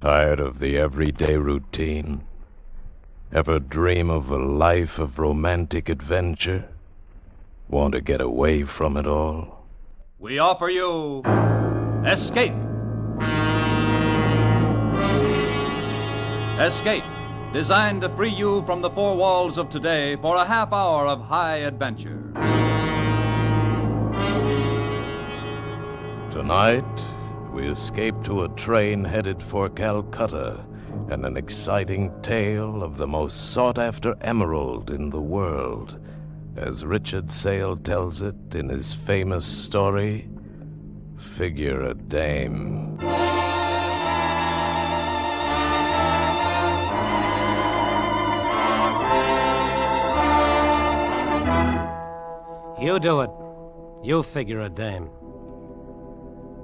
Tired of the everyday routine? Ever dream of a life of romantic adventure? Want to get away from it all? We offer you Escape. Escape, designed to free you from the four walls of today for a half hour of high adventure. Tonight, we escape to a train headed for Calcutta and an exciting tale of the most sought-after emerald in the world, as Richard Sale tells it in his famous story, Figure a Dame. You do it. You figure a dame.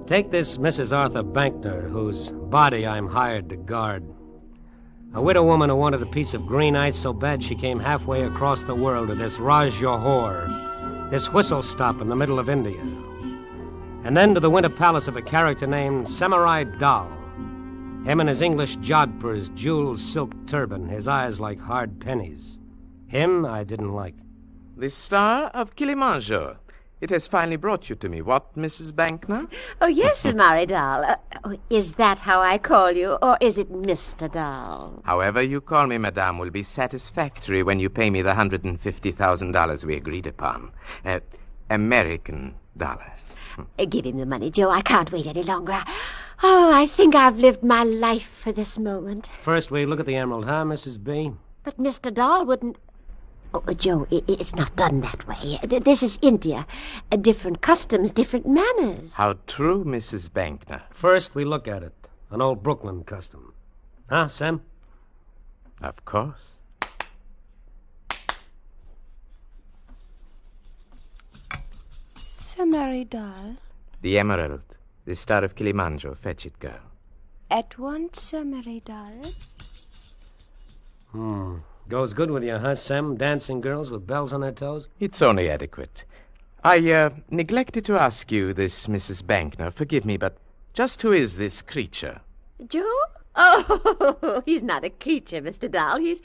Take this Mrs. Arthur Bankner, whose body I'm hired to guard. A widow woman who wanted a piece of green ice so bad she came halfway across the world to this Raj Johor, this whistle stop in the middle of India. And then to the winter palace of a character named Samurai Dal. Him and his English jodhpur's jeweled silk turban, his eyes like hard pennies. Him I didn't like. The star of Kilimanjaro. It has finally brought you to me. What, Mrs. Bankner? Oh, yes, Mary Dahl. Is that how I call you, or is it Mr. Dahl? However you call me, madame, will be satisfactory when you pay me the $150,000 we agreed upon. American dollars. Give him the money, Joe. I can't wait any longer. Oh, I think I've lived my life for this moment. First we look at the emerald, huh, Mrs. B? But Mr. Dahl wouldn't... Oh, Joe, it's not done that way. This is India. Different customs, different manners. How true, Mrs. Bankner. First we look at it. An old Brooklyn custom. Huh, Sam? Of course. Mary Dahl. The emerald. The star of Kilimanjaro. Fetch it, girl. At once, Mary Dahl. Goes good with you, huh, Sam? Dancing girls with bells on their toes? It's only adequate. I neglected to ask you this, Mrs. Bankner. Forgive me, but just who is this creature? Joe? Oh, he's not a creature, Mr. Dahl. He's...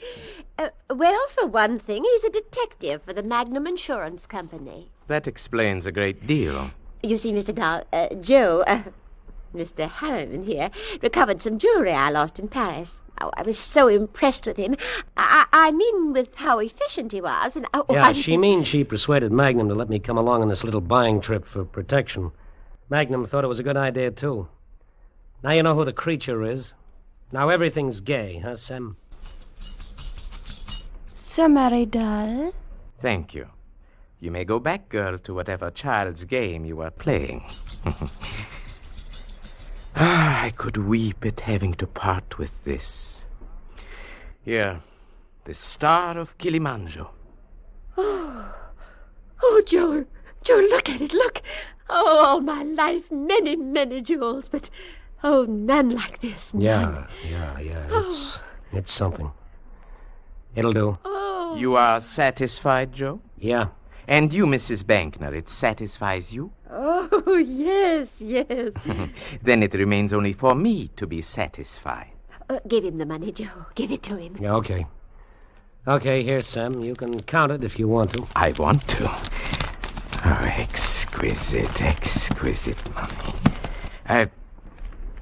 well, for one thing, he's a detective for the Magnum Insurance Company. That explains a great deal. You see, Mr. Dahl, Joe, Mr. Harriman here, recovered some jewelry I lost in Paris. Oh, I was so impressed with him. I mean with how efficient he was. And she means she persuaded Magnum to let me come along on this little buying trip for protection. Magnum thought it was a good idea, too. Now you know who the creature is. Now everything's gay, huh, Sam? Mary Dahl. Thank you. You may go back, girl, to whatever child's game you are playing. I could weep at having to part with this. Here, the star of Kilimanjaro. Oh, Joe, look at it, look. Oh, all my life, many, many jewels, but, oh, none like this, none. Yeah. It's something. It'll do. Oh. You are satisfied, Joe? Yeah. And you, Mrs. Bankner, it satisfies you? Oh, yes. Then it remains only for me to be satisfied. Give him the money, Joe. Give it to him. Yeah, okay. Okay, here, Sam. You can count it if you want to. I want to. Oh, exquisite money.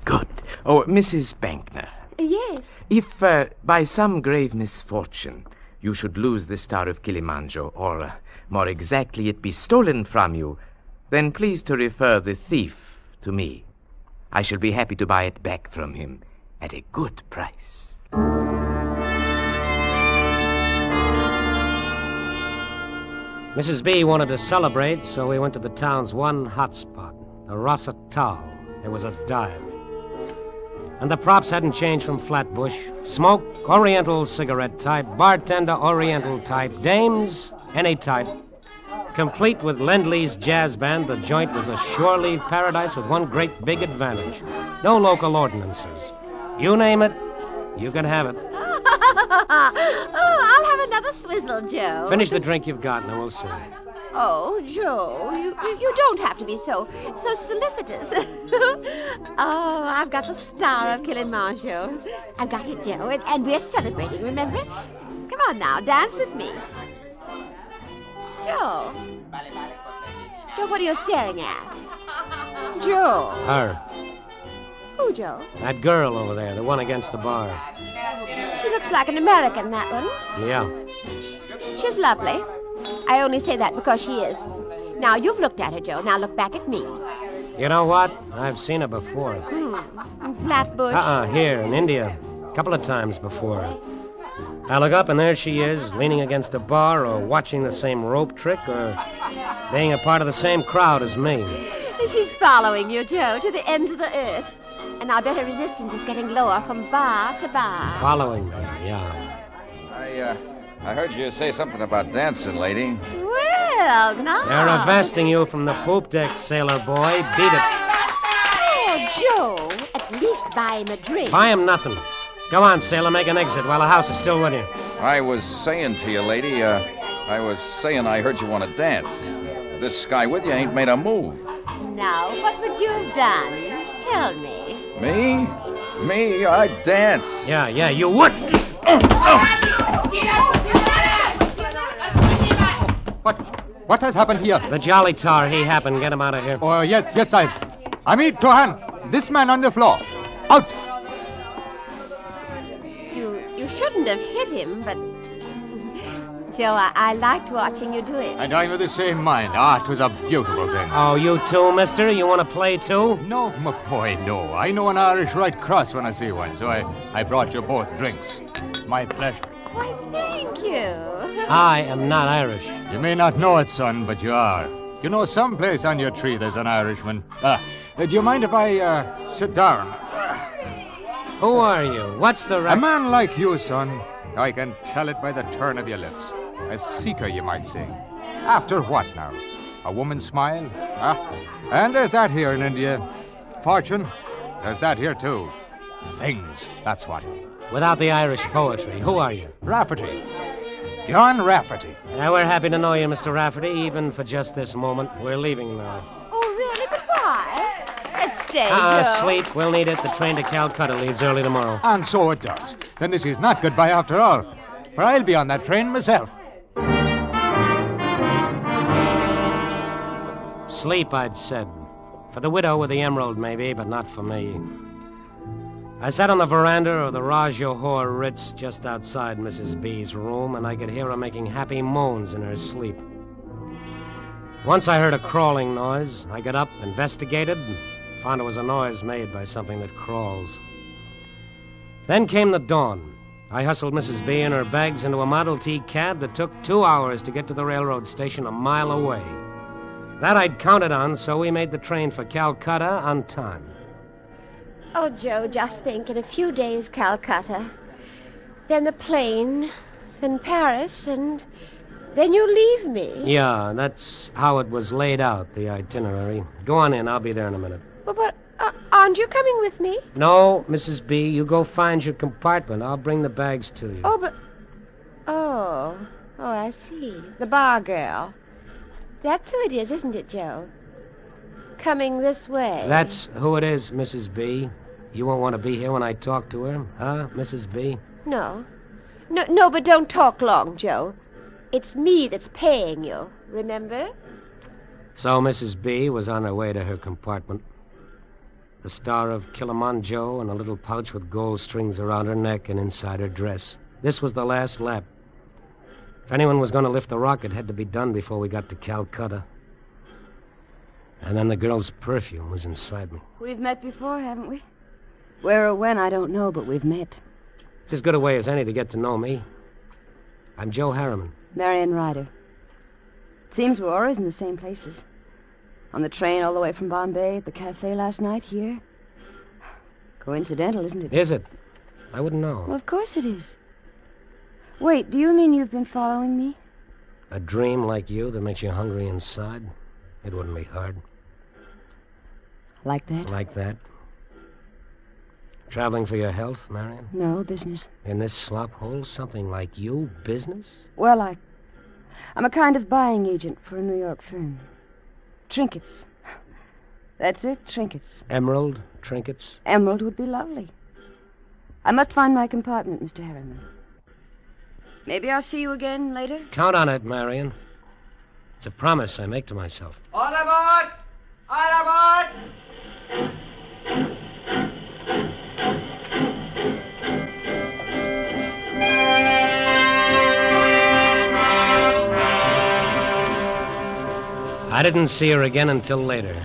Good. Oh, Mrs. Bankner. Yes. If, by some grave misfortune, you should lose the star of Kilimanjaro, or, more exactly, it be stolen from you, then please to refer the thief to me. I shall be happy to buy it back from him at a good price. Mrs. B wanted to celebrate, so we went to the town's one hot spot, the Rasa Tal. It was a dive. And the props hadn't changed from Flatbush. Smoke, Oriental cigarette type, bartender, Oriental type, dames, any type. Complete with Lend-Lease jazz band, the joint was a shore-leave paradise with one great big advantage. No local ordinances. You name it, you can have it. Oh, I'll have another swizzle, Joe. Finish the drink you've got, and we'll see. Oh, Joe, you don't have to be so solicitous. Oh, I've got the star of Kilimanjaro. I've got it, Joe, and we're celebrating, remember? Come on now, dance with me. Joe. Joe, what are you staring at? Joe. Her. Who, Joe? That girl over there, the one against the bar. She looks like an American, that one. Yeah. She's lovely. I only say that because she is. Now, you've looked at her, Joe. Now look back at me. You know what? I've seen her before. In Flatbush. Here in India. A couple of times before. I look up and there she is, leaning against a bar or watching the same rope trick or being a part of the same crowd as me. She's following you, Joe, to the ends of the earth. And I bet her resistance is getting lower from bar to bar. Following me, yeah. I heard you say something about dancing, lady. Well, now. They're arresting you from the poop deck, sailor boy. Beat it. Oh, Joe, at least buy him a drink. Buy him nothing. Go on, sailor, make an exit while the house is still with you. I was saying to you, lady, I heard you want to dance. This guy with you ain't made a move. Now, what would you have done? Tell me. Me? Me? I'd dance. Yeah, you would. What has happened here? The Jolly Tar, he happened. Get him out of here. Oh, yes, Sahib. Amit Tohan, this man on the floor. Out! You shouldn't have hit him, but... Joe, I liked watching you do it. And I'm of the same mind. It was a beautiful thing. Oh, you too, mister? You want to play too? No, McCoy, no. I know an Irish Red Cross when I see one, so I brought you both drinks. My pleasure. Why, thank you. I am not Irish. You may not know it, son, but you are. You know, someplace on your tree there's an Irishman. Do you mind if I sit down? Who are you? What's the A man like you, son. I can tell it by the turn of your lips. A seeker, you might say. After what now? A woman's smile? And there's that here in India. Fortune? There's that here, too. Things, that's what. Without the Irish poetry, who are you? Rafferty. John Rafferty. We're happy to know you, Mr. Rafferty, even for just this moment. We're leaving now. Oh, really? But why? Let's stay, Joe. Sleep. We'll need it. The train to Calcutta leaves early tomorrow. And so it does. Then this is not goodbye after all. For I'll be on that train myself. Sleep, I'd said. For the widow with the emerald, maybe, but not for me. I sat on the veranda of the Raj Johor Ritz just outside Mrs. B's room, and I could hear her making happy moans in her sleep. Once I heard a crawling noise. I got up, investigated, and found it was a noise made by something that crawls. Then came the dawn. I hustled Mrs. B and her bags into a Model T cab that took 2 hours to get to the railroad station a mile away. That I'd counted on, so we made the train for Calcutta on time. Oh, Joe, just think, in a few days, Calcutta. Then the plane, then Paris, and then you leave me. Yeah, that's how it was laid out, the itinerary. Go on in, I'll be there in a minute. But aren't you coming with me? No, Mrs. B, you go find your compartment. I'll bring the bags to you. Oh, but... Oh, I see. The bar girl. That's who it is, isn't it, Joe? Coming this way. That's who it is, Mrs. B. You won't want to be here when I talk to her, huh, Mrs. B? No, but don't talk long, Joe. It's me that's paying you, remember? So Mrs. B was on her way to her compartment. The star of Kilimanjaro and a little pouch with gold strings around her neck and inside her dress. This was the last lap. If anyone was going to lift the rocket, it had to be done before we got to Calcutta. And then the girl's perfume was inside me. We've met before, haven't we? Where or when, I don't know, but we've met. It's as good a way as any to get to know me. I'm Joe Harriman. Marion Ryder. It seems we're always in the same places. On the train all the way from Bombay, at the cafe last night, here. Coincidental, isn't it? Is it? I wouldn't know. Well, of course it is. Wait, do you mean you've been following me? A dream like you that makes you hungry inside? It wouldn't be hard. Like that? Like that. Traveling for your health, Marion? No, business. In this slop hole, something like you, business? Well, I'm a kind of buying agent for a New York firm. Trinkets. That's it, trinkets. Emerald trinkets? Emerald would be lovely. I must find my compartment, Mr. Harriman. Maybe I'll see you again later? Count on it, Marion. It's a promise I make to myself. All aboard! All aboard! I didn't see her again until later.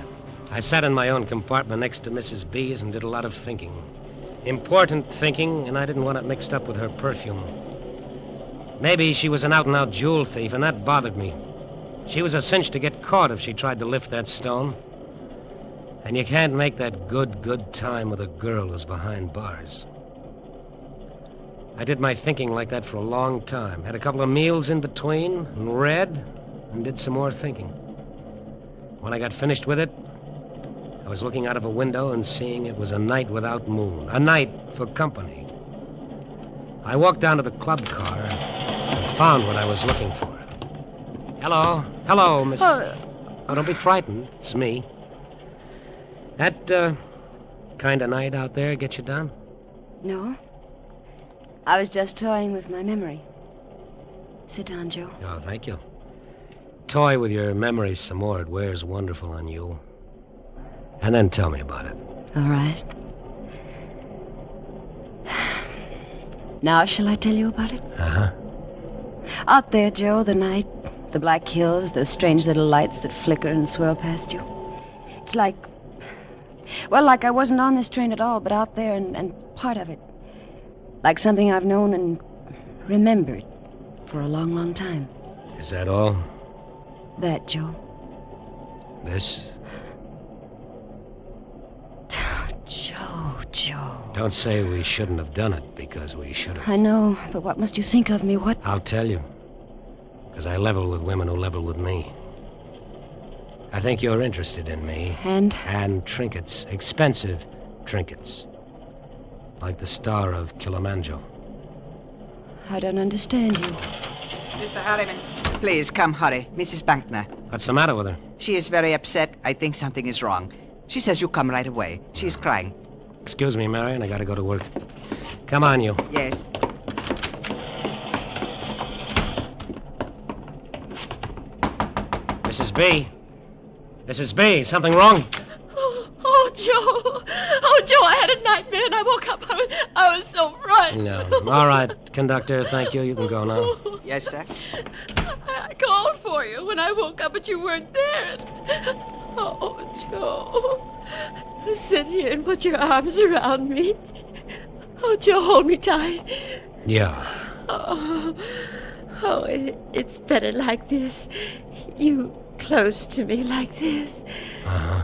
I sat in my own compartment next to Mrs. B's and did a lot of thinking. Important thinking, and I didn't want it mixed up with her perfume. Maybe she was an out-and-out jewel thief, and that bothered me. She was a cinch to get caught if she tried to lift that stone. And you can't make that good time with a girl who's behind bars. I did my thinking like that for a long time. Had a couple of meals in between, and read, and did some more thinking. When I got finished with it, I was looking out of a window and seeing it was a night without moon. A night for company. I walked down to the club car and found what I was looking for. Hello. Hello, Miss... Oh, don't be frightened. It's me. That, kind of night out there get you down? No. I was just toying with my memory. Sit down, Joe. Oh, thank you. Toy with your memory some more. It wears wonderful on you. And then tell me about it. All right. Now shall I tell you about it? Uh-huh. Out there, Joe, the night, the black hills, those strange little lights that flicker and swirl past you. It's like... Well, like I wasn't on this train at all, but out there and part of it. Like something I've known and remembered for a long, long time. Is that all? That, Joe. This? Joe. Don't say we shouldn't have done it, because we should have. I know, but what must you think of me? What? I'll tell you. Because I level with women who level with me. I think you're interested in me. And? And trinkets. Expensive trinkets. Like the star of Kilimanjaro. I don't understand you. Mr. Harriman, please come, hurry. Mrs. Bankner. What's the matter with her? She is very upset. I think something is wrong. She says you come right away. She is crying. Excuse me, Marion. I gotta go to work. Come on, you. Yes. Mrs. B. Mrs. B, something wrong? Oh, Joe. Oh, Joe, I had a nightmare and I woke up. I was so frightened. No. All right, conductor, thank you. You can go now. Yes, sir. I called for you when I woke up, but you weren't there. Oh, Joe. Sit here and put your arms around me. Oh, Joe, hold me tight. Yeah. Oh, it's better like this. You close to me like this. Uh-huh.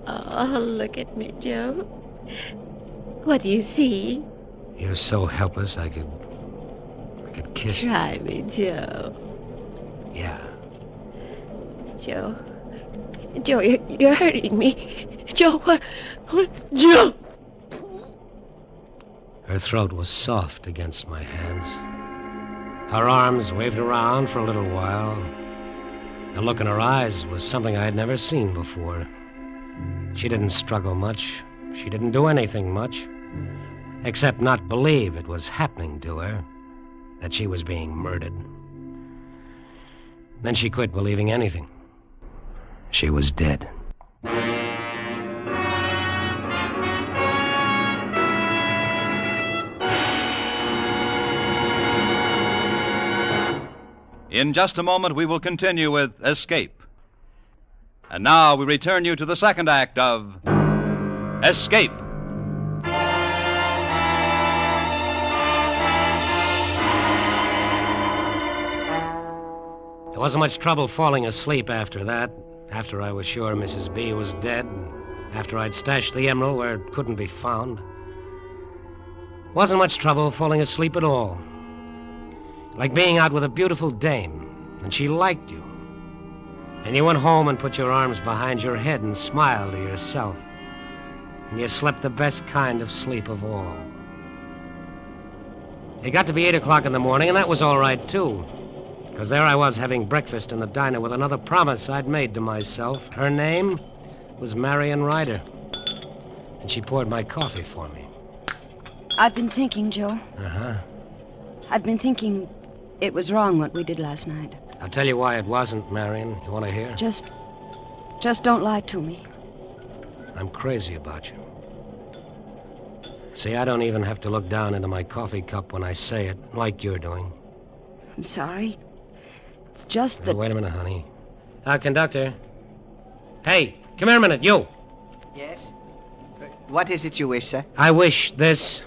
Oh, look at me, Joe. What do you see? You're so helpless, I could kiss you. Try me, Joe. Yeah. Joe. Joe, you're hurting me. Joe, what? Joe! Her throat was soft against my hands. Her arms waved around for a little while. The look in her eyes was something I had never seen before. She didn't struggle much. She didn't do anything much. Except not believe it was happening to her. That she was being murdered. Then she quit believing anything. She was dead. In just a moment, we will continue with Escape. And now we return you to the second act of Escape. There wasn't much trouble falling asleep after that. After I was sure Mrs. B was dead. After I'd stashed the emerald where it couldn't be found. Wasn't much trouble falling asleep at all. Like being out with a beautiful dame, and she liked you. And you went home and put your arms behind your head and smiled to yourself. And you slept the best kind of sleep of all. It got to be 8 o'clock in the morning, and that was all right, too. Because there I was having breakfast in the diner with another promise I'd made to myself. Her name was Marion Ryder. And she poured my coffee for me. I've been thinking, Joe. Uh-huh. I've been thinking it was wrong what we did last night. I'll tell you why it wasn't, Marion. You want to hear? Just don't lie to me. I'm crazy about you. See, I don't even have to look down into my coffee cup when I say it, like you're doing. I'm sorry. It's just that... Wait a minute, honey. Conductor. Hey, come here a minute, you. Yes? What is it you wish, sir? I wish this.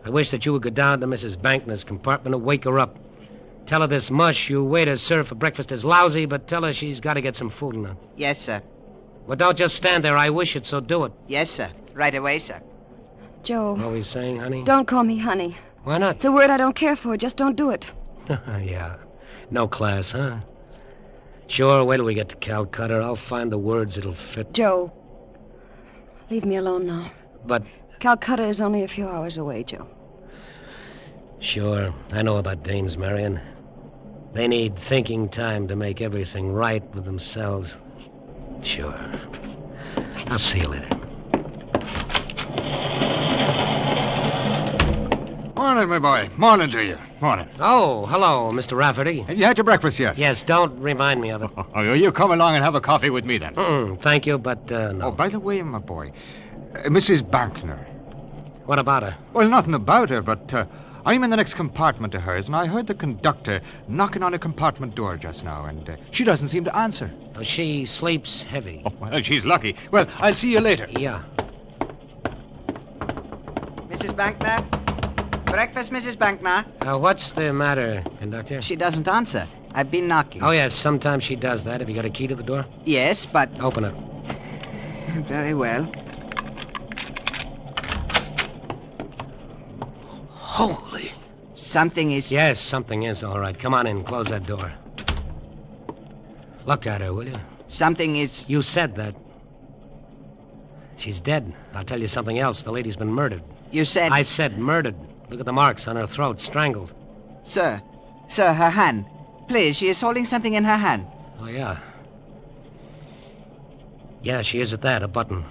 I wish that you would go down to Mrs. Bankner's compartment and wake her up. Tell her this mush you waiters serve for breakfast is lousy, but tell her she's got to get some food in her. Yes, sir. Well, don't just stand there. I wish it, so do it. Yes, sir. Right away, sir. Joe. What are we saying, honey? Don't call me honey. Why not? It's a word I don't care for. Just don't do it. Yeah. No class, huh? Sure, wait till we get to Calcutta. I'll find the words that'll fit. Joe. Leave me alone now. But... Calcutta is only a few hours away, Joe. Sure. I know about dames, Marion. They need thinking time to make everything right with themselves. Sure. I'll see you later. Morning, my boy. Morning to you. Morning. Oh, hello, Mr. Rafferty. Have you had your breakfast yet? Yes, don't remind me of it. Oh, you come along and have a coffee with me, then. Thank you, but no. Oh, by the way, my boy, Mrs. Bankner. What about her? Well, nothing about her, but I'm in the next compartment to hers, and I heard the conductor knocking on a compartment door just now, and she doesn't seem to answer. Oh, she sleeps heavy. Oh, well, she's lucky. Well, I'll see you later. Yeah. Mrs. Bankner? Breakfast, Mrs. Bankner? What's the matter, conductor? She doesn't answer. I've been knocking. Oh, yes, sometimes she does that. Have you got a key to the door? Yes, but... Open it. Very well. Holy... Something is... Yes, something is, all right. Come on in, close that door. Look at her, will you? Something is... You said that. She's dead. I'll tell you something else. The lady's been murdered. You said... I said murdered. Look at the marks on her throat, strangled. Sir, her hand. Please, she is holding something in her hand. Oh, yeah. Yeah, she is at that, a button.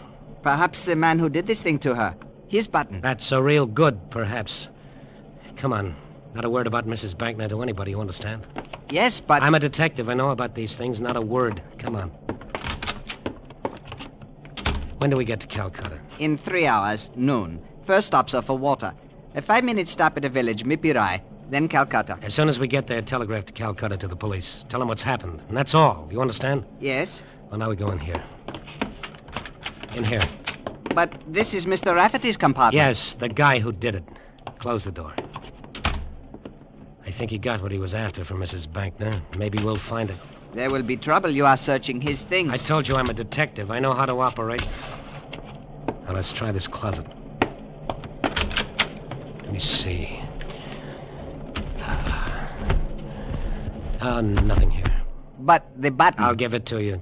Perhaps the man who did this thing to her. His button. That's a real good, perhaps. Come on. Not a word about Mrs. Bankner to anybody, you understand? Yes, but... I'm a detective. I know about these things. Not a word. Come on. When do we get to Calcutta? In 3 hours, noon. First stops are for water. A 5-minute stop at a village, Mipirai, then Calcutta. As soon as we get there, telegraph to Calcutta to the police. Tell them what's happened. And that's all. You understand? Yes. Well, now we go in here. In here. But this is Mr. Rafferty's compartment. Yes, the guy who did it. Close the door. I think he got what he was after from Mrs. Bankner. Maybe we'll find it. There will be trouble. You are searching his things. I told you I'm a detective. I know how to operate. Now, let's try this closet. Let me see. Nothing here. But the button... I'll give it to you.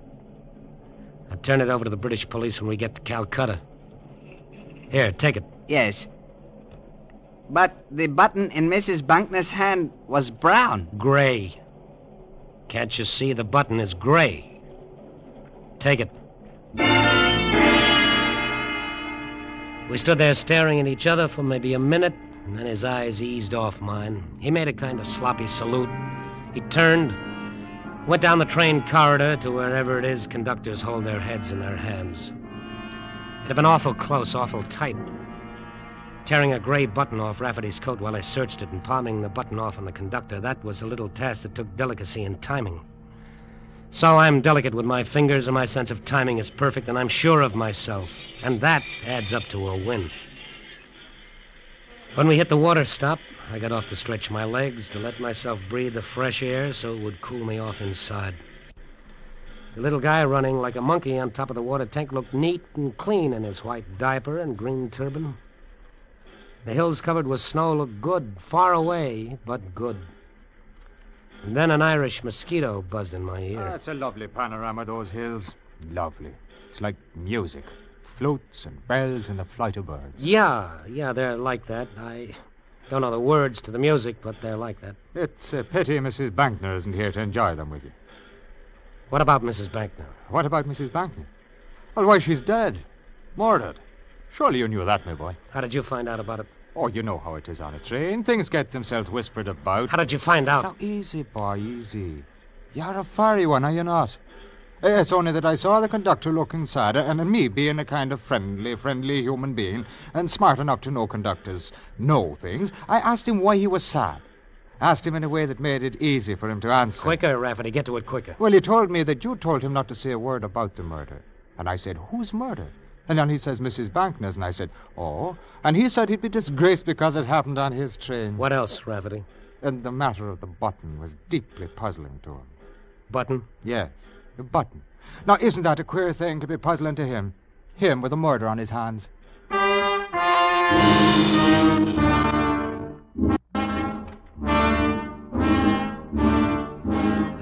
I'll turn it over to the British police when we get to Calcutta. Here, take it. Yes. But the button in Mrs. Bankner's hand was brown. Gray. Can't you see the button is gray? Take it. We stood there staring at each other for maybe a minute, and then his eyes eased off mine. He made a kind of sloppy salute. He turned, went down the train corridor to wherever it is conductors hold their heads in their hands. It had been awful close, awful tight. Tearing a gray button off Rafferty's coat while I searched it and palming the button off on the conductor, that was a little task that took delicacy and timing. So I'm delicate with my fingers, and my sense of timing is perfect, and I'm sure of myself. And that adds up to a win. When we hit the water stop, I got off to stretch my legs, to let myself breathe the fresh air so it would cool me off inside. The little guy running like a monkey on top of the water tank looked neat and clean in his white diaper and green turban. The hills covered with snow looked good, far away, but good. And then an Irish mosquito buzzed in my ear. That's a lovely panorama, those hills. Lovely. It's like music. Flutes and bells and the flight of birds. Yeah, they're like that. Don't know the words to the music, but they're like that. It's a pity Mrs. Bankner isn't here to enjoy them with you. What about Mrs. Bankner? What about Mrs. Bankner? Well, why, she's dead. Murdered. Surely you knew that, my boy. How did you find out about it? Oh, you know how it is on a train. Things get themselves whispered about. How did you find out? Now, easy, boy, easy. You're a fiery one, are you not? It's only that I saw the conductor looking sad, and me being a kind of friendly human being, and smart enough to know conductors know things, I asked him why he was sad. Asked him in a way that made it easy for him to answer. Quicker, Rafferty. Get to it quicker. Well, he told me that you told him not to say a word about the murder. And I said, whose murder? And then he says, Mrs. Bankner's, and I said, oh. And he said he'd be disgraced because it happened on his train. What else, Rafferty? And the matter of the button was deeply puzzling to him. Button? Yes, the button. Now, isn't that a queer thing to be puzzling to him? Him with a murder on his hands. The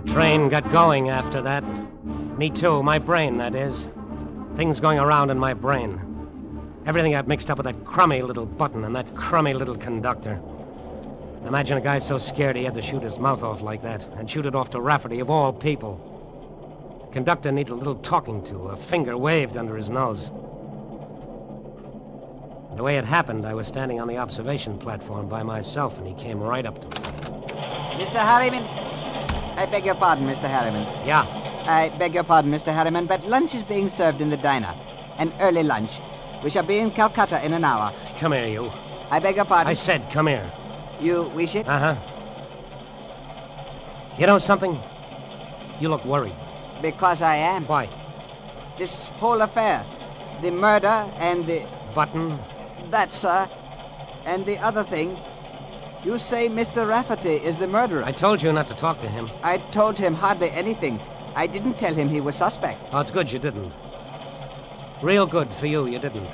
train got going after that. Me too, my brain, that is. Things going around in my brain. Everything got mixed up with that crummy little button and that crummy little conductor. Imagine a guy so scared he had to shoot his mouth off like that, and shoot it off to Rafferty, of all people. The conductor needed a little talking to, a finger waved under his nose. The way it happened, I was standing on the observation platform by myself, and he came right up to me. Mr. Harriman? I beg your pardon, Mr. Harriman. Yeah? I beg your pardon, Mr. Harriman, but lunch is being served in the diner. An early lunch. We shall be in Calcutta in an hour. Come here, you. I beg your pardon. I said come here. You wish it? Uh-huh. You know something? You look worried. Because I am. Why? This whole affair. The murder and the... Button? That, sir. And the other thing. You say Mr. Rafferty is the murderer. I told you not to talk to him. I told him hardly anything. I didn't tell him he was suspect. Oh, it's good you didn't. Real good for you didn't.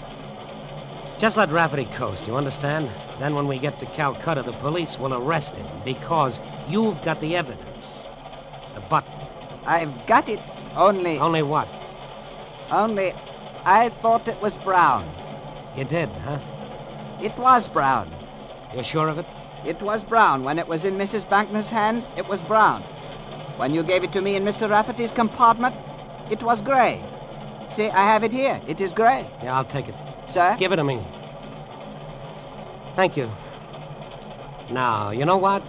Just let Rafferty coast, you understand? Then when we get to Calcutta, the police will arrest him because you've got the evidence. The button. I've got it, only... Only what? Only I thought it was brown. You did, huh? It was brown. You're sure of it? It was brown. When it was in Mrs. Bankner's hand, it was brown. When you gave it to me in Mr. Rafferty's compartment, it was gray. See, I have it here. It is gray. Yeah, I'll take it. Sir? Give it to me. Thank you. Now, you know what?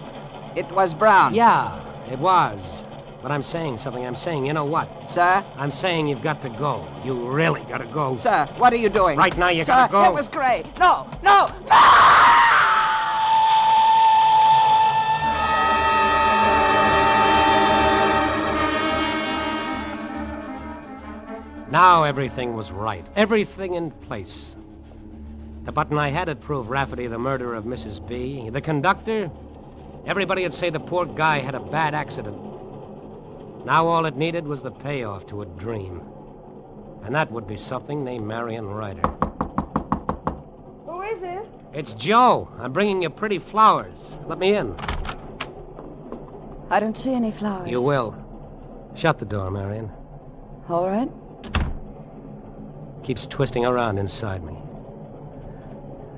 It was brown. Yeah, it was. But I'm saying something. I'm saying, you know what? Sir? I'm saying you've got to go. You really got to go. Sir, what are you doing? Right now, you Sir, got to go. It was gray. No, no, no! Now everything was right. Everything in place. The button I had had proved Rafferty the murderer of Mrs. B. The conductor, everybody would say the poor guy had a bad accident. Now all it needed was the payoff to a dream. And that would be something named Marion Ryder. Who is it? It's Joe. I'm bringing you pretty flowers. Let me in. I don't see any flowers. You will. Shut the door, Marion. All right. Keeps twisting around inside me.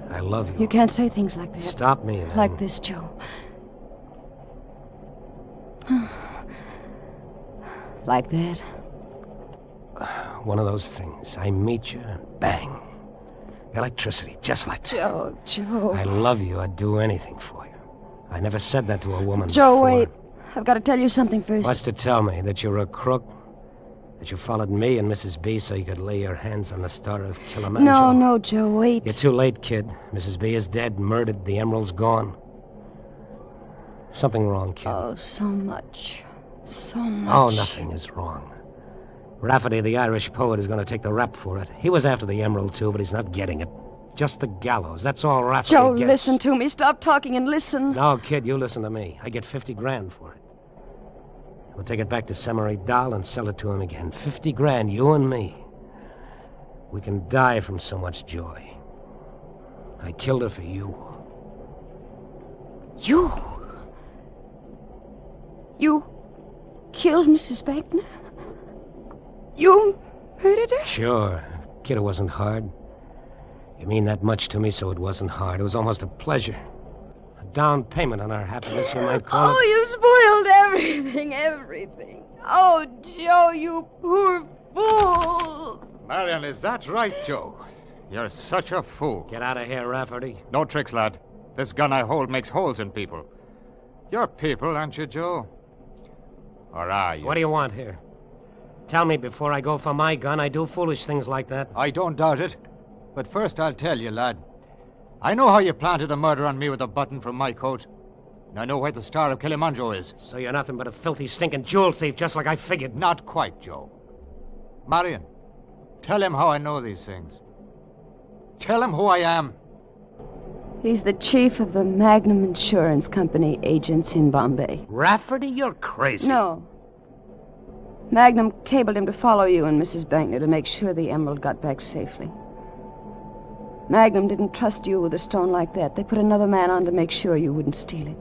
I love you. You can't say things like that. Stop me, then. Like this, Joe. Like that. One of those things. I meet you, and bang. Electricity, just like that. Joe. I love you. I'd do anything for you. I never said that to a woman Joe, before. wait. I've got to tell you something first. What's to tell me? That you're a crook? That you followed me and Mrs. B so you could lay your hands on the star of Kilimanjaro? No, Joe, wait. You're too late, kid. Mrs. B is dead, murdered. The emerald's gone. Something wrong, kid. Oh, so much. So much. Oh, nothing is wrong. Rafferty, the Irish poet, is going to take the rap for it. He was after the emerald, too, but he's not getting it. Just the gallows. That's all Rafferty Joe, gets. listen to me. Stop talking and listen. No, kid, you listen to me. I get $50,000 for it. We'll take it back to Semery Dahl and sell it to him again. $50,000, you and me. We can die from so much joy. I killed her for you. You? You killed Mrs. Bankner? You murdered her? Sure. Kid, it wasn't hard. You mean that much to me, so it wasn't hard. It was almost a pleasure. A down payment on our happiness, you might call Oh, it. you spoiled everything, everything. Oh, Joe, you poor fool. Marion, is that right, Joe? You're such a fool. Get out of here, Rafferty. No tricks, lad. This gun I hold makes holes in people. You're people, aren't you, Joe? Or are you? What do you want here? Tell me before I go for my gun I do foolish things like that. I don't doubt it. But first I'll tell you, lad. I know how you planted a murder on me with a button from my coat. And I know where the Star of Kilimanjaro is. So you're nothing but a filthy, stinking jewel thief, just like I figured. Not quite, Joe. Marion, tell him how I know these things. Tell him who I am. He's the chief of the Magnum Insurance Company agents in Bombay. Rafferty, you're crazy. No. Magnum cabled him to follow you and Mrs. Bankner to make sure the emerald got back safely. Magnum didn't trust you with a stone like that. They put another man on to make sure you wouldn't steal it.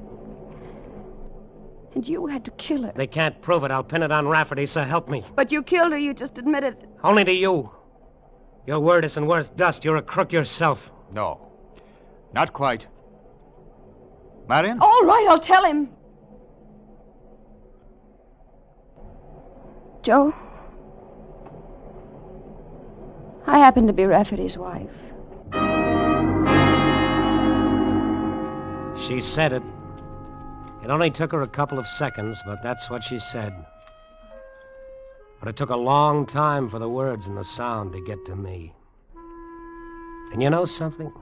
And you had to kill her. They can't prove it. I'll pin it on Rafferty, so help me. But you killed her. You just admitted it. Only to you. Your word isn't worth dust. You're a crook yourself. No. Not quite. Marion? All right, I'll tell him. Joe, I happen to be Rafferty's wife. She said it. It only took her a couple of seconds, but that's what she said. But it took a long time for the words and the sound to get to me. And you know something?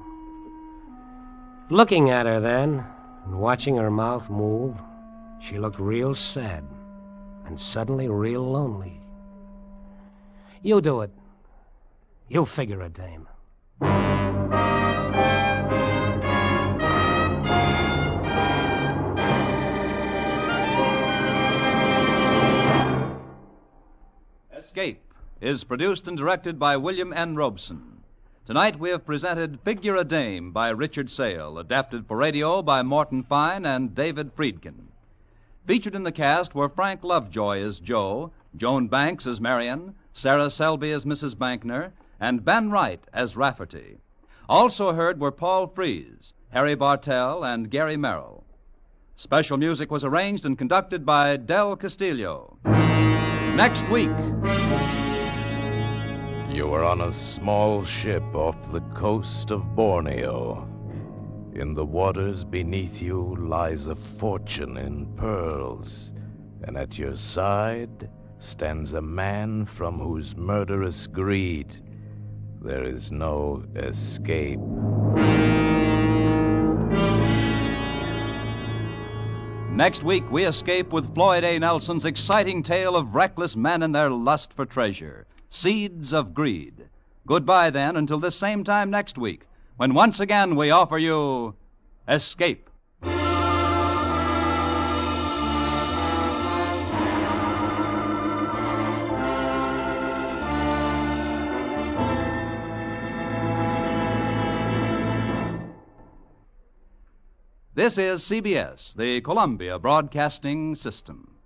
Looking at her then, and watching her mouth move, she looked real sad, and suddenly real lonely. You do it. You figure it, dame. Escape is produced and directed by William N. Robeson. Tonight we have presented Figure a Dame by Richard Sale, adapted for radio by Morton Fine and David Friedkin. Featured in the cast were Frank Lovejoy as Joe, Joan Banks as Marion, Sarah Selby as Mrs. Bankner, and Ben Wright as Rafferty. Also heard were Paul Frees, Harry Bartell, and Gary Merrill. Special music was arranged and conducted by Del Castillo. Next week. You are on a small ship off the coast of Borneo. In the waters beneath you lies a fortune in pearls, and at your side stands a man from whose murderous greed there is no escape. Next week, we escape with Floyd A. Nelson's exciting tale of reckless men and their lust for treasure, Seeds of Greed. Goodbye, then, until this same time next week, when once again we offer you Escape. This is CBS, the Columbia Broadcasting System.